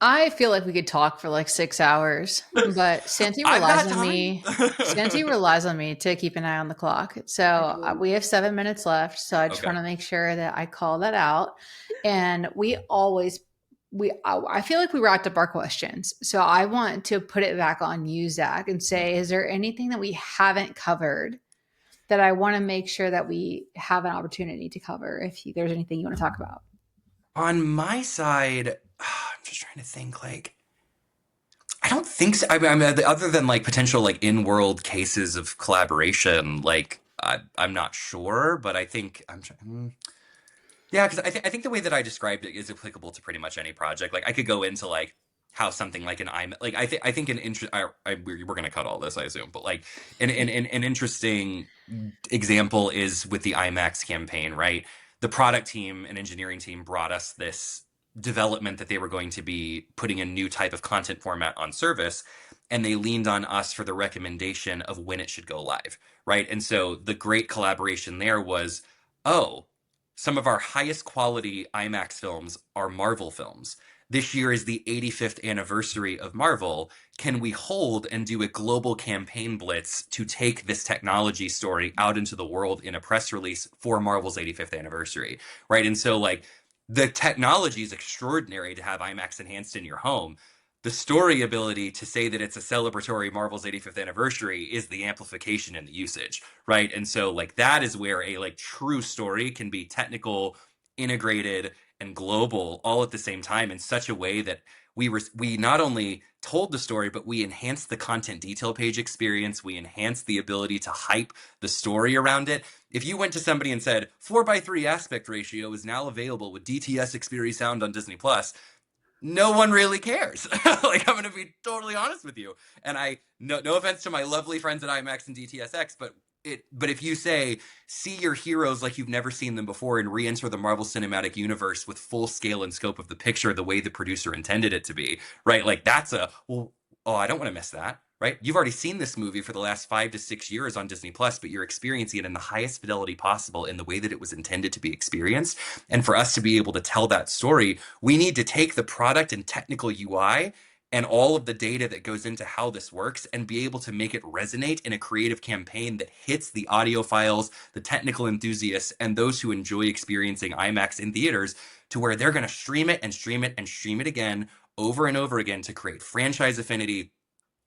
I feel like we could talk for like 6 hours, but Santi I've relies got on time. me. Santi relies on me to keep an eye on the clock. So we have 7 minutes left. So I just Okay. want to make sure that I call that out. And we always, I feel like we wrapped up our questions. So I want to put it back on you, Zach, and say, is there anything that we haven't covered that I want to make sure that we have an opportunity to cover? If there's anything you want to talk about. On my side, I'm just trying to think. Like, I don't think so. I mean, other than like potential like in-world cases of collaboration, like I'm not sure. But I think I'm trying. Yeah, because I think the way that I described it is applicable to pretty much any project. Like, I could go into like how something like an IMAX, like I think an interest. We're gonna cut all this, I assume. But like an interesting example is with the IMAX campaign, right? The product team and engineering team brought us this development that they were going to be putting a new type of content format on service. and they leaned on us for the recommendation of when it should go live, right? And so the great collaboration there was, oh, some of our highest quality IMAX films are Marvel films. This year is the 85th anniversary of Marvel. Can we hold and do a global campaign blitz to take this technology story out into the world in a press release for Marvel's 85th anniversary, right? And so, like, the technology is extraordinary to have IMAX enhanced in your home. The story ability to say that it's a celebratory Marvel's 85th anniversary is the amplification and the usage, right? And so, like, that is where a like true story can be technical, integrated, and global all at the same time in such a way that we not only told the story, but we enhanced the content detail page experience. We enhanced the ability to hype the story around it. If you went to somebody and said 4:3 aspect ratio is now available with DTS Xperia Sound on Disney Plus, no one really cares. Like, I'm going to be totally honest with you. And no offense to my lovely friends at IMAX and DTSX, but if you say, see your heroes like you've never seen them before and re-enter the Marvel Cinematic Universe with full scale and scope of the picture the way the producer intended it to be, right? Like, that's well, oh, I don't want to miss that, right? You've already seen this movie for the last 5 to 6 years on Disney Plus, but you're experiencing it in the highest fidelity possible in the way that it was intended to be experienced. And for us to be able to tell that story, we need to take the product and technical UI and all of the data that goes into how this works and be able to make it resonate in a creative campaign that hits the audiophiles, the technical enthusiasts, and those who enjoy experiencing IMAX in theaters, to where they're going to stream it and stream it and stream it again over and over again to create franchise affinity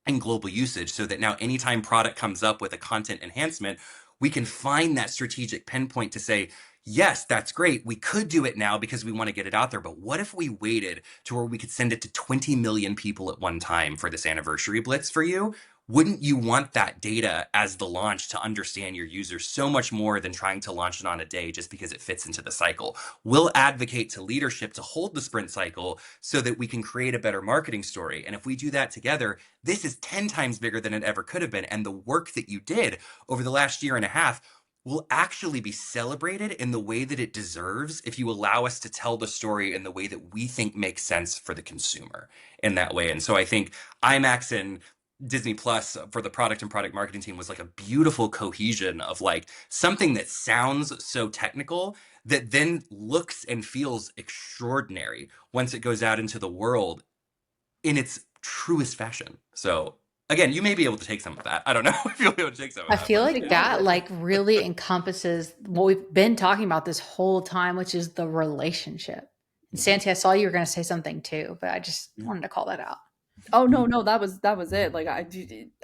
and global usage, so that now anytime product comes up with a content enhancement, we can find that strategic pinpoint to say, yes, that's great. We could do it now because we want to get it out there. But what if we waited to where we could send it to 20 million people at one time for this anniversary blitz for you? Wouldn't you want that data as the launch to understand your users so much more than trying to launch it on a day just because it fits into the cycle? We'll advocate to leadership to hold the sprint cycle so that we can create a better marketing story. And if we do that together, this is 10 times bigger than it ever could have been. And the work that you did over the last year and a half will actually be celebrated in the way that it deserves if you allow us to tell the story in the way that we think makes sense for the consumer in that way. And so I think IMAX and Disney Plus for the product and product marketing team was like a beautiful cohesion of like something that sounds so technical that then looks and feels extraordinary once it goes out into the world in its truest fashion. So again, you may be able to take some of that. I don't know if you'll be able to take some of I that. feel like that like really encompasses what we've been talking about this whole time, which is the relationship. And Santi, I saw you were going to say something too, but I just wanted to call that out. Oh no, that was it. Like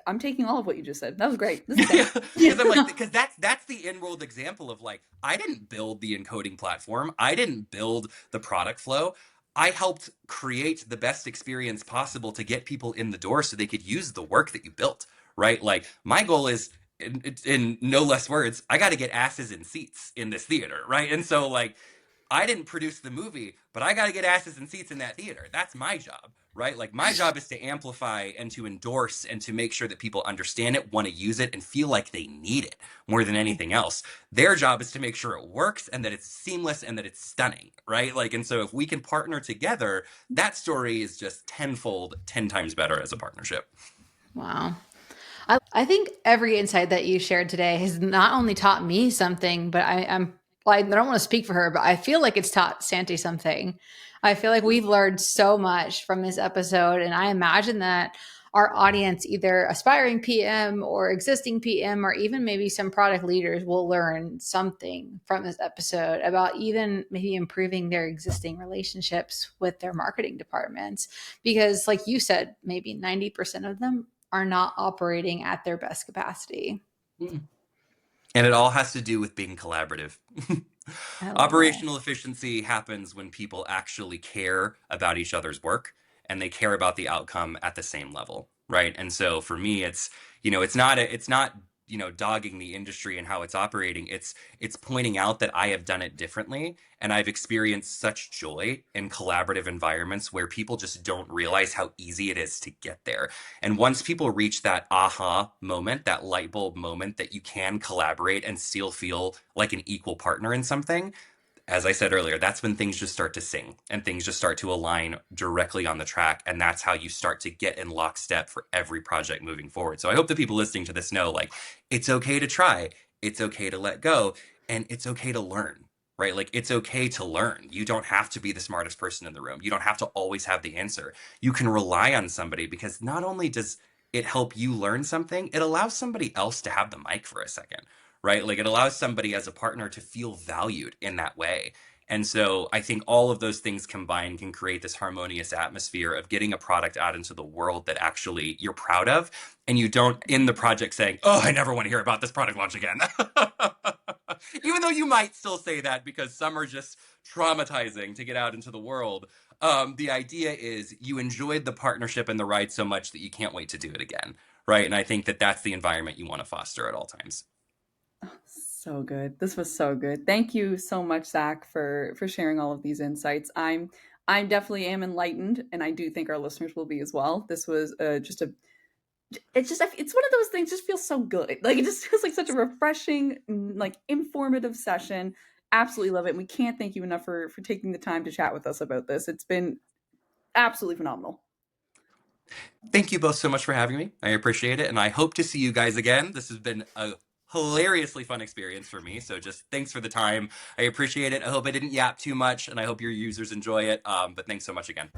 I'm taking all of what you just said. That was great. This is Because I'm like, because that's the in-world example of like, I didn't build the encoding platform. I didn't build the product flow. I helped create the best experience possible to get people in the door so they could use the work that you built, right? Like, my goal is, in no less words, I got to get asses in seats in this theater, right? And so, like, I didn't produce the movie, but I got to get asses in seats in that theater. That's my job, right? Like, my job is to amplify and to endorse and to make sure that people understand it, want to use it, and feel like they need it more than anything else. Their job is to make sure it works and that it's seamless and that it's stunning, right? Like, and so if we can partner together, that story is just tenfold, 10 times better as a partnership. Wow. I think every insight that you shared today has not only taught me something, but I don't want to speak for her, but I feel like it's taught Santi something. I feel like we've learned so much from this episode. And I imagine that our audience, either aspiring PM or existing PM, or even maybe some product leaders, will learn something from this episode about even maybe improving their existing relationships with their marketing departments. Because like you said, maybe 90% of them are not operating at their best capacity. And it all has to do with being collaborative. Operational efficiency happens when people actually care about each other's work and they care about the outcome at the same level, right? And so for me, it's, it's not dogging the industry and how it's operating. It's pointing out that I have done it differently, and I've experienced such joy in collaborative environments where people just don't realize how easy it is to get there. And once people reach that aha moment, that light bulb moment that you can collaborate and still feel like an equal partner in something, as I said earlier, that's when things just start to sing and things just start to align directly on the track. And that's how you start to get in lockstep for every project moving forward. So I hope the people listening to this know, like, it's okay to try, it's okay to let go, and it's okay to learn. Right? Like, it's okay to learn. You don't have to be the smartest person in the room. You don't have to always have the answer. You can rely on somebody, because not only does it help you learn something, it allows somebody else to have the mic for a second, right? Like, it allows somebody as a partner to feel valued in that way. And so I think all of those things combined can create this harmonious atmosphere of getting a product out into the world that actually you're proud of. And you don't end the project saying, oh, I never want to hear about this product launch again. Even though you might still say that because some are just traumatizing to get out into the world. The idea is you enjoyed the partnership and the ride so much that you can't wait to do it again. Right. And I think that that's the environment you want to foster at all times. So good. This was so good. Thank you so much, Zach, for sharing all of these insights. I'm definitely am enlightened, and I do think our listeners will be as well. This was just a it's one of those things. Just feels so good. Like, it just feels like such a refreshing, like, informative session. Absolutely love it. And we can't thank you enough for taking the time to chat with us about this. It's been absolutely phenomenal. Thank you both so much for having me. I appreciate it. And I hope to see you guys again. This has been a hilariously fun experience for me. So just thanks for the time. I appreciate it. I hope I didn't yap too much, and I hope your users enjoy it. But thanks so much again.